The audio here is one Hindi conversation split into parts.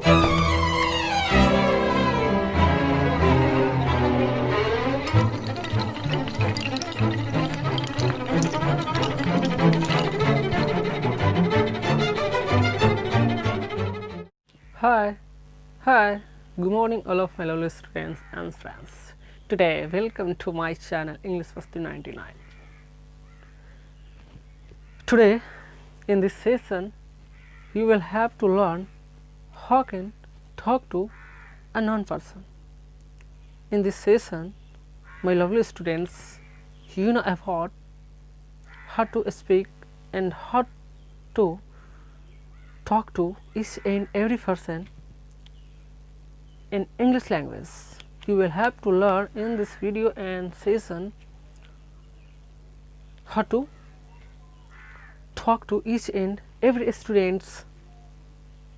Hi, good morning all of my lovely students and friends. Today, welcome to my channel English Masti 99. Today, in this session, you will have to learn how can talk to a non-person. In this session, my lovely students, you know about how to speak and how to talk to each and every person in English language. You will have to learn in this video and session how to talk to each and every students.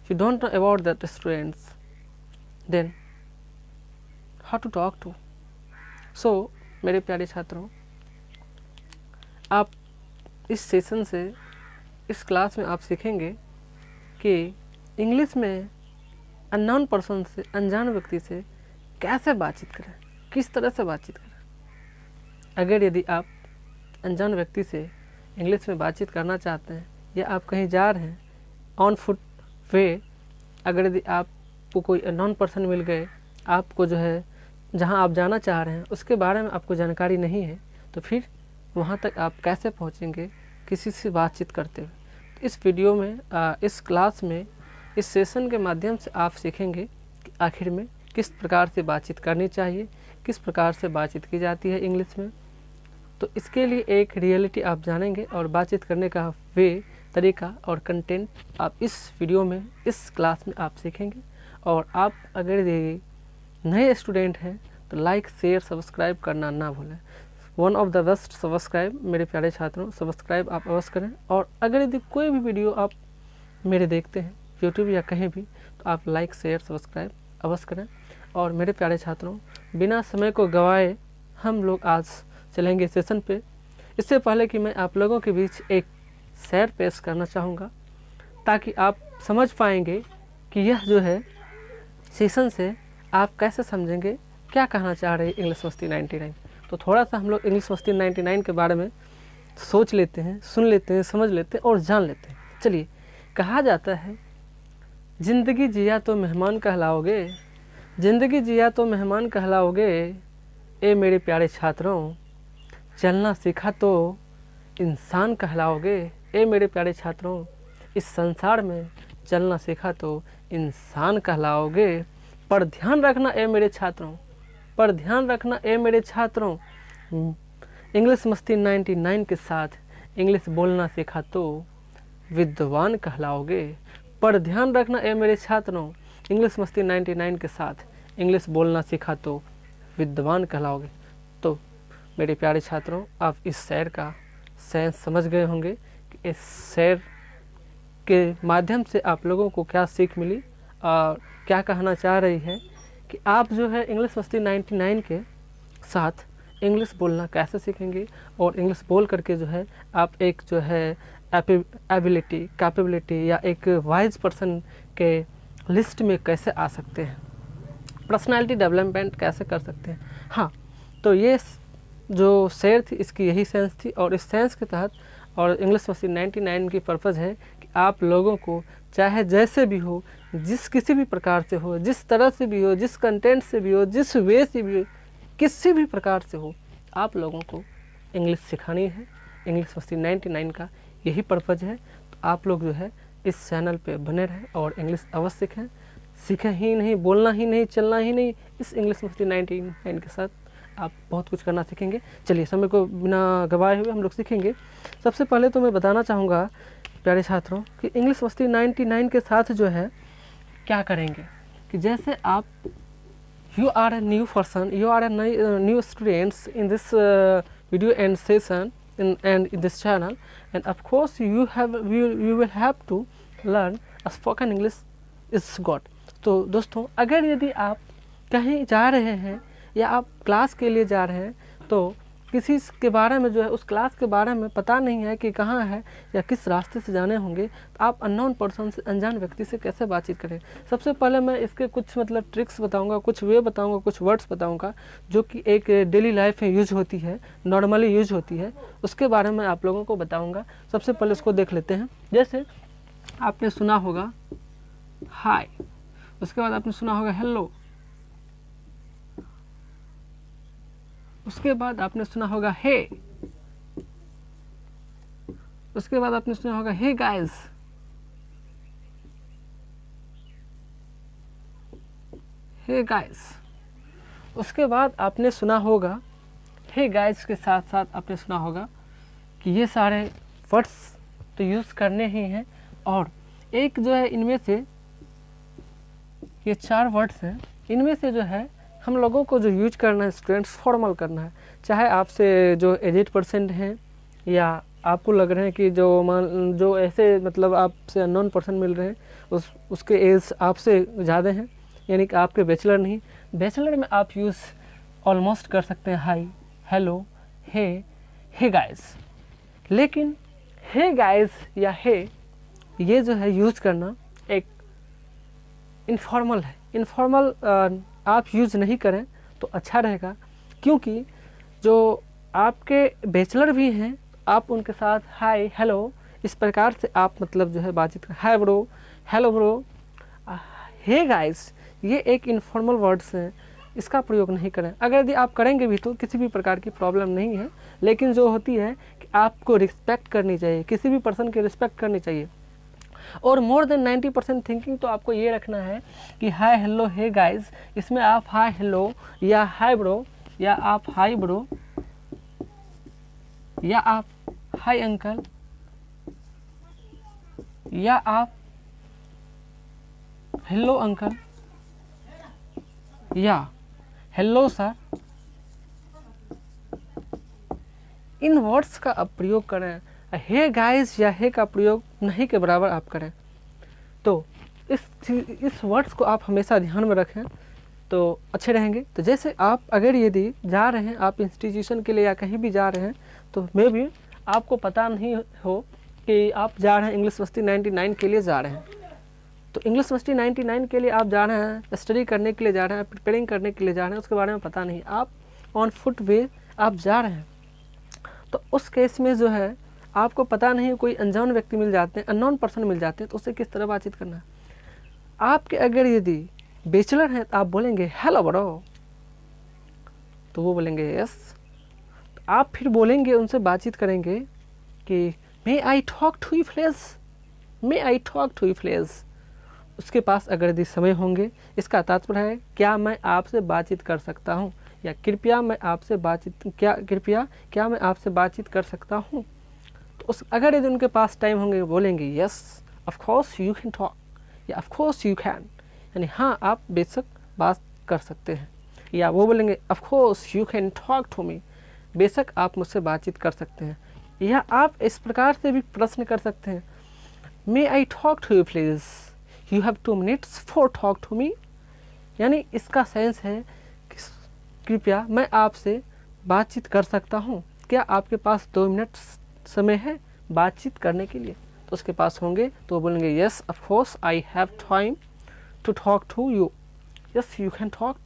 You don't know about that students, then how to talk to. So मेरे प्यारे छात्रों, आप इस सेशन से, इस क्लास में आप सीखेंगे कि इंग्लिश में अननोन पर्सन से, अनजान व्यक्ति से कैसे बातचीत करें, किस तरह से बातचीत करें। अगर यदि आप अनजान व्यक्ति से इंग्लिश में बातचीत करना चाहते हैं या आप कहीं जा रहे हैं ऑन फुट वे, अगर यदि आपको कोई अननोन पर्सन मिल गए, आपको जो है जहां आप जाना चाह रहे हैं उसके बारे में आपको जानकारी नहीं है, तो फिर वहां तक आप कैसे पहुंचेंगे किसी से बातचीत करते हुए। इस वीडियो में, इस क्लास में, इस सेशन के माध्यम से आप सीखेंगे कि आखिर में किस प्रकार से बातचीत करनी चाहिए, किस प्रकार से बातचीत की जाती है इंग्लिश में। तो इसके लिए एक रियलिटी आप जानेंगे और बातचीत करने का वे, तरीका और कंटेंट आप इस वीडियो में, इस क्लास में आप सीखेंगे। और आप अगर ये नए स्टूडेंट हैं तो लाइक, शेयर, सब्सक्राइब करना ना भूलें। One of the best subscribe, मेरे प्यारे छात्रों, सब्सक्राइब आप अवश्य करें। और अगर यदि कोई भी वीडियो आप मेरे देखते हैं यूट्यूब या कहीं भी, तो आप लाइक, शेयर, सब्सक्राइब अवश्य करें। और मेरे प्यारे छात्रों, बिना समय को गंवाए हम लोग आज चलेंगे सेशन पे। इससे पहले कि मैं आप लोगों के बीच एक शेर पेश करना चाहूँगा, ताकि आप समझ पाएंगे कि यह जो है सेशन से आप कैसे समझेंगे, क्या कहना चाह रहे हैं इंग्लिश मस्ती 99। तो थोड़ा सा हम लोग इंग्लिश मस्ती 99 के बारे में सोच लेते हैं, सुन लेते हैं, समझ लेते हैं और जान लेते हैं। चलिए, कहा जाता है ज़िंदगी जिया तो मेहमान कहलाओगे, ज़िंदगी जिया तो मेहमान कहलाओगे, ए मेरे प्यारे छात्रों चलना सीखा तो इंसान कहलाओगे। ए मेरे प्यारे छात्रों, इस संसार में चलना सीखा तो इंसान कहलाओगे। पर ध्यान रखना ए मेरे छात्रों, पर ध्यान रखना ए मेरे छात्रों, इंग्लिश मस्ती 99 के साथ इंग्लिश बोलना सीखा तो विद्वान कहलाओगे। पर ध्यान रखना ए मेरे छात्रों, इंग्लिश मस्ती 99 के साथ इंग्लिश बोलना सीखा तो विद्वान कहलाओगे। तो मेरे प्यारे छात्रों, आप इस शेर का सेंस समझ गए होंगे कि इस शेर के माध्यम से आप लोगों को क्या सीख मिली और क्या कहना चाह रही है कि आप जो है इंग्लिश मस्ती 99 के साथ इंग्लिश बोलना कैसे सीखेंगे और इंग्लिश बोल करके जो है आप एक जो है एबिलिटी, कैपेबिलिटी या एक वाइज पर्सन के लिस्ट में कैसे आ सकते हैं, पर्सनालिटी डेवलपमेंट कैसे कर सकते हैं। हाँ, तो ये जो शेर थी इसकी यही सेंस थी। और इस सेंस के तहत और इंग्लिश मस्ती 99 की पर्पज़ है कि आप लोगों को चाहे जैसे भी हो, जिस किसी भी प्रकार से हो, जिस तरह से भी हो, जिस कंटेंट से भी हो, जिस वे से भी हो, किसी भी प्रकार से हो, आप लोगों को इंग्लिश सिखानी है। इंग्लिश मस्ती 99 का यही पर्पज़ है। तो आप लोग जो है इस चैनल पे बने रहें और इंग्लिश अवश्य सीखें। सीखें ही नहीं, बोलना ही नहीं, चलना ही नहीं, इस इंग्लिश मस्ती 99 के साथ आप बहुत कुछ करना सीखेंगे। चलिए, समय को बिना गवाए हुए हम लोग सीखेंगे। सबसे पहले तो मैं बताना चाहूँगा प्यारे छात्रों कि इंग्लिश मस्ती 99 के साथ जो है क्या करेंगे कि जैसे आप you are a new person, you are a new students in this video and session in this channel, and of course you will have to learn a spoken English is good। तो दोस्तों, अगर यदि आप कहीं जा रहे हैं या आप क्लास के लिए जा रहे हैं तो किसी के बारे में जो है उस क्लास के बारे में पता नहीं है कि कहाँ है या किस रास्ते से जाने होंगे, तो आप अननोन पर्सन से, अनजान व्यक्ति से कैसे बातचीत करें। सबसे पहले मैं इसके कुछ मतलब ट्रिक्स बताऊंगा, कुछ वे बताऊंगा, कुछ वर्ड्स बताऊंगा जो कि एक डेली लाइफ में यूज होती है, नॉर्मली यूज होती है, उसके बारे में आप लोगों को बताऊँगा। सबसे पहले उसको देख लेते हैं। जैसे आपने सुना होगा हाय, उसके बाद आपने सुना होगा हेलो, उसके बाद आपने सुना होगा हे, उसके बाद आपने सुना होगा हे गाइस, हे गाइस, उसके बाद आपने सुना होगा हे गाइस के साथ साथ आपने सुना होगा कि ये सारे वर्ड्स तो यूज़ करने ही हैं। और एक जो है इनमें से ये 4 वर्ड्स हैं, इनमें से जो है हम लोगों को जो यूज करना है स्टूडेंट्स, फॉर्मल करना है। चाहे आपसे जो एजेड पर्सन हैं या आपको लग रहे हैं कि जो ऐसे मतलब आपसे अननोन पर्सन मिल रहे हैं उसके एज आपसे ज़्यादा हैं, यानी कि आपके बैचलर नहीं, बैचलर में आप यूज़ ऑलमोस्ट कर सकते हैं हाई, हेलो, हे गाइस। लेकिन हे गाइस या हे ये जो है यूज़ करना एक इनफॉर्मल है। इनफॉर्मल आप यूज़ नहीं करें तो अच्छा रहेगा, क्योंकि जो आपके बैचलर भी हैं आप उनके साथ हाय, हेलो, इस प्रकार से आप मतलब जो है बातचीत करें। Hi bro, hello bro, hey guys, ये एक इनफॉर्मल वर्ड्स हैं, इसका प्रयोग नहीं करें। अगर यदि आप करेंगे भी तो किसी भी प्रकार की प्रॉब्लम नहीं है, लेकिन जो होती है कि आपको रिस्पेक्ट करनी चाहिए, किसी भी पर्सन की रिस्पेक्ट करनी चाहिए। और मोर देन 90% थिंकिंग तो आपको ये रखना है कि हाय, हेलो, हे गाइस, इसमें आप हाय, हेलो या हाय ब्रो या आप हाय ब्रो या आप हाय अंकल या आप हेलो अंकल या हेलो सर, इन वर्ड्स का आप प्रयोग करें। हे गाइस या हे का प्रयोग नहीं के बराबर आप करें। तो इस वर्ड्स को आप हमेशा ध्यान में रखें तो अच्छे रहेंगे। तो जैसे आप अगर यदि जा रहे हैं, आप इंस्टीट्यूशन के लिए या कहीं भी जा रहे हैं, तो मे भी आपको पता नहीं हो कि आप जा रहे हैं इंग्लिश मस्ती 99 के लिए जा रहे हैं। तो इंग्लिश मस्ती 99 के लिए आप जा रहे हैं, स्टडी करने के लिए जा रहे हैं, प्रिपेयरिंग करने के लिए जा रहे हैं, उसके बारे में पता नहीं, आप ऑन फुट वे आप जा रहे हैं। तो उस केस में जो है आपको पता नहीं, कोई अनजान व्यक्ति मिल जाते हैं, अननोन पर्सन मिल जाते हैं, तो उससे किस तरह बातचीत करना है। आपके अगर यदि बैचलर हैं तो आप बोलेंगे हेलो ब्रो, तो वो बोलेंगे यस। तो आप फिर बोलेंगे, उनसे बातचीत करेंगे कि may I talk to you please, may I talk to you please. उसके पास अगर यदि समय होंगे, इसका तात्पर्य है क्या मैं आपसे बातचीत कर सकता हूँ, या कृपया मैं आपसे बातचीत क्या मैं आपसे बातचीत कर सकता हूँ। तो उस अगर यदि उनके पास टाइम होंगे, बोलेंगे yes of course you can talk या ऑफ कोर्स यू कैन, यानी हाँ आप बेशक बात कर सकते हैं। या वो बोलेंगे of course you can talk to me, बेशक आप मुझसे बातचीत कर सकते हैं। या आप इस प्रकार से भी प्रश्न कर सकते हैं, may I talk to you please, you have 2 minutes for talk to me, यानी इसका सेंस है कि कृपया मैं आपसे बातचीत कर सकता हूँ, क्या आपके पास 2 मिनट समय है बातचीत करने के लिए। तो उसके पास होंगे तो वो बोलेंगे yes of course I have time to talk to you, yes you can talk,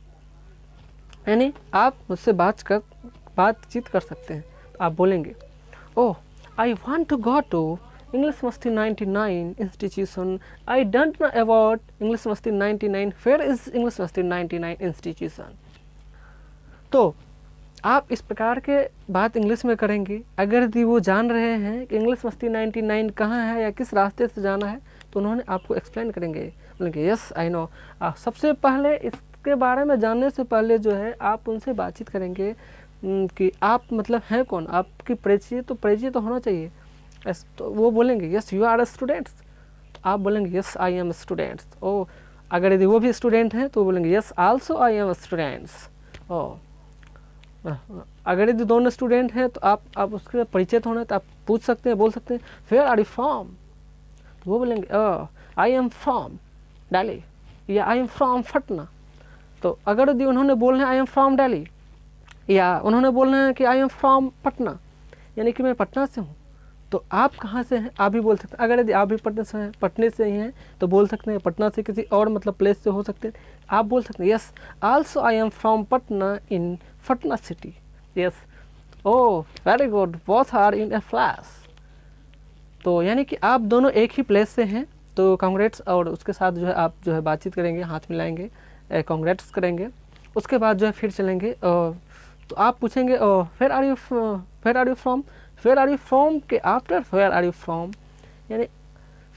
यानी आप मुझसे बातचीत कर सकते हैं। तो आप बोलेंगे oh I want to go to English Masti 99 institution, I don't know about English Masti 99, where is English Masti 99 institution. तो आप इस प्रकार के बात इंग्लिश में करेंगे। अगर यदि वो जान रहे हैं कि इंग्लिश मस्ती 99 कहाँ है या किस रास्ते से जाना है, तो उन्होंने आपको एक्सप्लेन करेंगे, बोलेंगे यस आई नो। सबसे पहले इसके बारे में जानने से पहले जो है आप उनसे बातचीत करेंगे कि आप मतलब हैं कौन, आपकी परिचय तो होना चाहिए। तो वो बोलेंगे yes you are a students, आप बोलेंगे yes I am students. Oh अगर यदि वो भी स्टूडेंट हैं तो बोलेंगे yes also I am students. Oh अगर यदि दोनों स्टूडेंट हैं तो आप उसके परिचय तो होना, तो आप पूछ सकते हैं, बोल सकते हैं वेयर आर यू फ्रॉम, तो वो बोलेंगे आई एम फ्रॉम दिल्ली या आई एम फ्रॉम पटना। तो अगर यदि उन्होंने बोलना है आई एम फ्रॉम दिल्ली, या उन्होंने बोलना है कि आई एम फ्रॉम पटना, यानी कि मैं पटना से हूँ। तो आप कहाँ से हैं आप भी बोल सकते हैं। अगर यदि आप भी पटने से ही हैं तो बोल सकते हैं पटना से किसी और मतलब प्लेस से हो सकते हैं, आप बोल सकते हैं yes also I am from Patna in Patna city. Yes oh very good both are in a flash. तो यानी कि आप दोनों एक ही प्लेस से हैं, तो कांग्रेट्स, और उसके साथ जो है आप जो है बातचीत करेंगे, हाथ मिलाएंगे, कांग्रेट्स करेंगे। उसके बाद जो है फिर चलेंगे तो आप पूछेंगे where are you from. Where are you from के after where are you from, यानी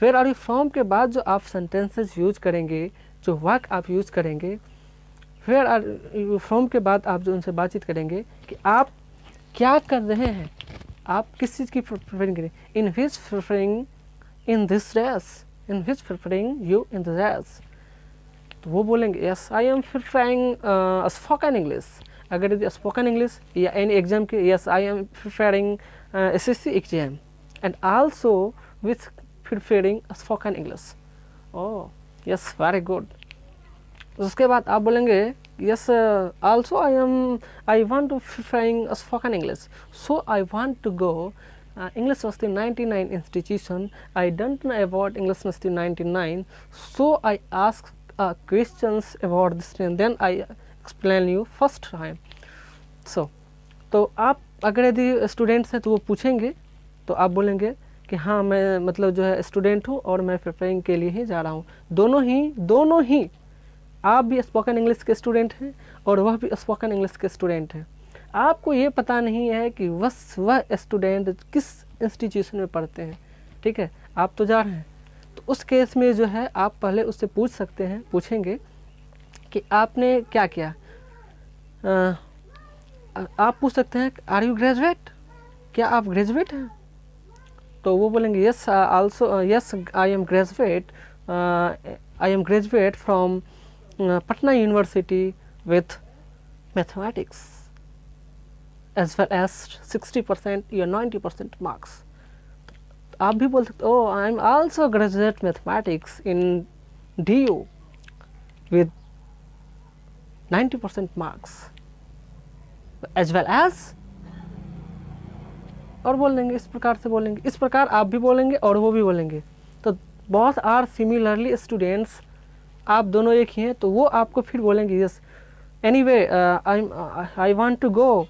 वेयर आर यू फ्रॉम के बाद जो आप सेंटेंसेस यूज करेंगे, जो वाक्य आप यूज करेंगे, वेयर आर यू फ्रॉम के बाद आप जो उनसे बातचीत करेंगे कि आप क्या कर रहे हैं, आप किस चीज़ की प्रिपेयरिंग करें। In which preparing in this race, in which preparing you in the race, तो वो बोलेंगे yes I am preparing spoken English. अगर यदि स्पोकन इंग्लिश या एनी एग्जाम के, yes I am preparing SSC exam and also with preparing spoken English. Oh yes very good. उसके बाद आप बोलेंगे yes also I want to preparing spoken English, so I want to go English Masti 99 institution. I don't know about English Masti 99, so I ask questions about this and then I explain you first time. So तो आप अगर यदि स्टूडेंट्स हैं तो वो पूछेंगे, तो आप बोलेंगे कि हाँ मैं मतलब जो है स्टूडेंट हूँ और मैं प्रिपेयरिंग के लिए ही जा रहा हूँ। दोनों ही आप भी स्पोकन इंग्लिश के स्टूडेंट हैं और वह भी स्पोकन इंग्लिश के स्टूडेंट हैं। आपको ये पता नहीं है कि वह स्टूडेंट किस इंस्टीट्यूशन में पढ़ते हैं, ठीक है, आप तो जा रहे हैं। तो उस केस में जो है आप पहले उससे पूछेंगे कि आपने क्या किया। आप पूछ सकते हैं आर यू ग्रेजुएट, क्या आप ग्रेजुएट हैं, तो वो बोलेंगे yes also yes I M graduate from Patna university with mathematics as well as 60% या 90% marks। आप भी बोल सकते हो I am also graduate mathematics in DU with 90% marks as well as, और बोल देंगे इस प्रकार से बोलेंगे, इस प्रकार आप भी बोलेंगे और वो भी बोलेंगे। तो both are similarly students, आप दोनों एक ही हैं, तो वो आपको फिर बोलेंगे yes anyway I want to go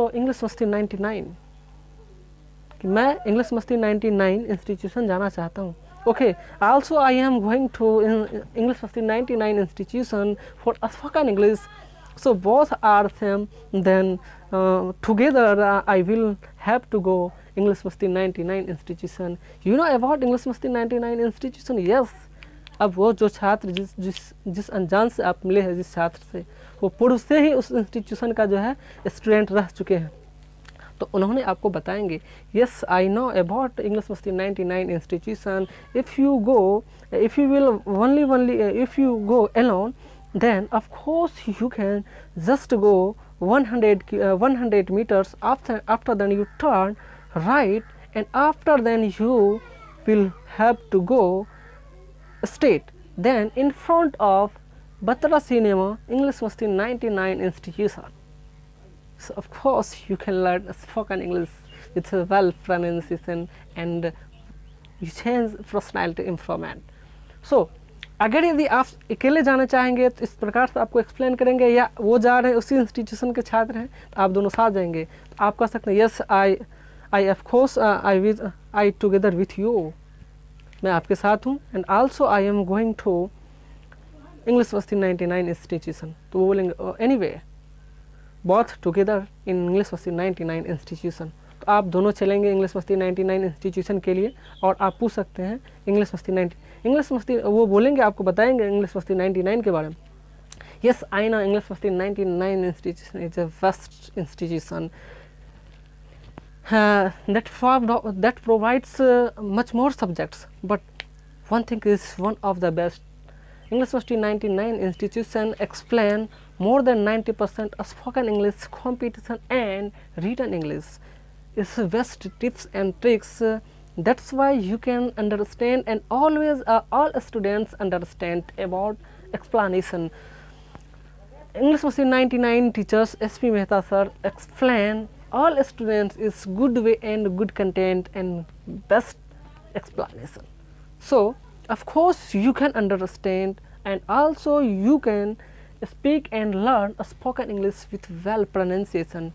English Masti 99, कि मैं इंग्लिश मस्ती 99 इंस्टीट्यूशन जाना चाहता हूँ। Okay also I am going to English Masti 99 institution for spoken English, so both are same, then together I will have to go English Masti 99 institution. You know about English Masti 99 institution? Yes. अब वो जो छात्र जिस अनजान से आप मिले हैं, जिस छात्र से, वो पूर्व से ही उस इंस्टीट्यूशन का जो है स्टूडेंट रह चुके हैं, तो उन्होंने आपको बताएंगे yes I know about English Masti 99 institution, if you go alone then of course you can just go 100 meters, after then you turn right and after then you will have to go straight, then in front of Batra Cinema English Masti 99 institution. So of course you can learn spoken English with a well pronunciation and you change personality improvement. So अगर यदि आप अकेले जाना चाहेंगे तो इस प्रकार से आपको एक्सप्लेन करेंगे, या वो जा रहे हैं उसी इंस्टीट्यूशन के छात्र हैं तो आप दोनों साथ जाएंगे, तो आप कह सकते हैं yes I of course I together with you, मैं आपके साथ हूँ, and also I am going to English Masti 99 institution. तो वो बोलेंगे anyway both together in English Masti 99 institution. तो आप दोनों चलेंगे इंग्लिश मस्ती 99 इंस्टीट्यूशन के लिए, और आप पूछ सकते हैं इंग्लिश मस्ती, वो बोलेंगे, आपको बताएंगे इंग्लिश मस्ती 99 के बारे में। Yes I know English Masti 99 institution is a best institution that provides much more subjects, but one thing is one of the best. English Masti 99 institution explain more than 90% of spoken English competition and written English. It's best tips and tricks. That's why you can understand, and always all students understand about explanation. English Masti 99 teachers SP Mehta sir explain all students is good way and good content and best explanation. So of course you can understand and also you can speak and learn a spoken English with well pronunciation.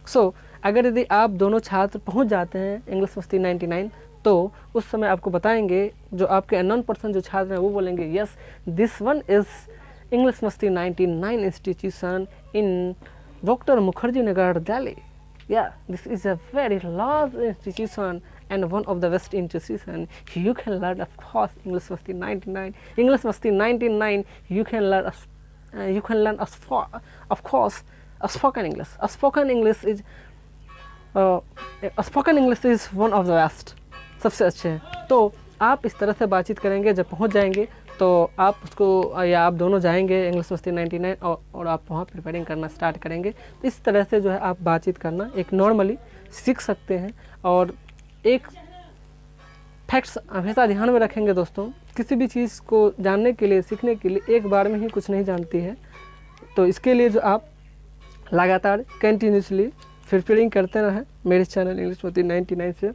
So अगर यदि आप दोनों छात्र पहुंच जाते हैं इंग्लिश मस्ती 99 तो उस समय आपको बताएंगे जो आपके अननोन पर्सन जो छात्र हैं वो बोलेंगे yes this one is English Masti 99 institution in doctor Mukherjee Nagar Delhi. Yeah, this is a very large institution and one of the best institution. You can learn, of course, English Masti 99. English Masti 99. You can learn, of course, a spoken English. A spoken English is one of the best. सबसे अच्छे हैं. तो आप इस तरह से बातचीत करेंगे जब पहुंच जाएंगे तो आप उसको या आप दोनों जाएंगे इंग्लिश मस्ती 99 और आप वहाँ प्रिपेयरिंग करना स्टार्ट करेंगे. तो इस तरह से जो है आप बातचीत करना एक नॉर्मली सीख सकते हैं. और एक फैक्ट्स हमेशा ध्यान में रखेंगे दोस्तों, किसी भी चीज़ को जानने के लिए सीखने के लिए एक बार में ही कुछ नहीं जानती है. तो इसके लिए जो आप लगातार कंटिन्यूसली प्रिपेयरिंग करते रहें. मेरे चैनल इंग्लिश मस्ती 99 से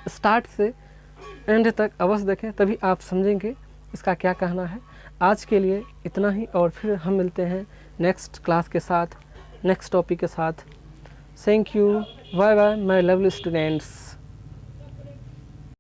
स्टार्ट से एंड तक अवश्य देखें, तभी आप समझेंगे इसका क्या कहना है. आज के लिए इतना ही और फिर हम मिलते हैं नेक्स्ट क्लास के साथ, नेक्स्ट टॉपिक के साथ. Thank you, bye bye my lovely students.